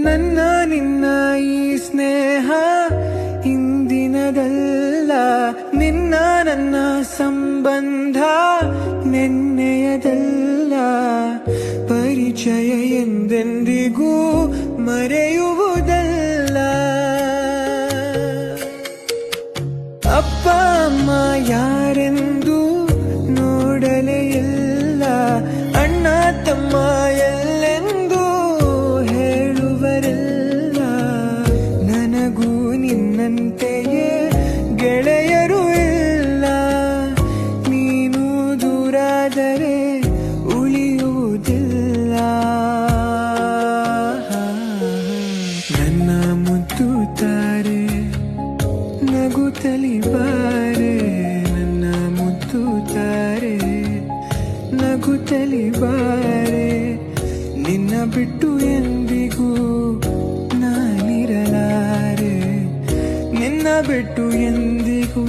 ನನ್ನ ನಿನ್ನ ಈ ಸ್ನೇಹ ಇಂದಿನದಲ್ಲ, ನಿನ್ನ ನನ್ನ ಸಂಬಂಧ ನೆನ್ನೆಯದಲ್ಲ. ಪರಿಚಯ ಎಂದೆಂದಿಗೂ ಮರೆಯುವುದಲ್ಲ. ಅಪ್ಪ ಅಮ್ಮ ಯಾರೆಂದು ನೋಡಲೇ ಇಲ್ಲ, ಅಣ್ಣ ತಮ್ಮ ಎಲ್ಲೆಂದು ಹೇಳುವರೆಲ್ಲ. ನನಗೂ ನಿನ್ನಂತೆಯೇ ಗೆಳೆಯರು ಇಲ್ಲ, ನೀನು ದೂರಾದರೆ ಉಳಿಯುವುದಿಲ್ಲ. ನನ್ನ ಮುದ್ದು ತಾರೆ ನಗುತ್ತಲಿ ಬಾರೆ, ನನ್ನ ಮುದ್ದು ತಾರೆ ನಗುತ್ತಲಿ ಬಾರೆ. ನಿನ್ನ ಬಿಟ್ಟು ಎಂದಿಗೂ ನಾನಿರಲಾರೆ, ನಿನ್ನ ಬಿಟ್ಟು ಎಂದಿಗೂ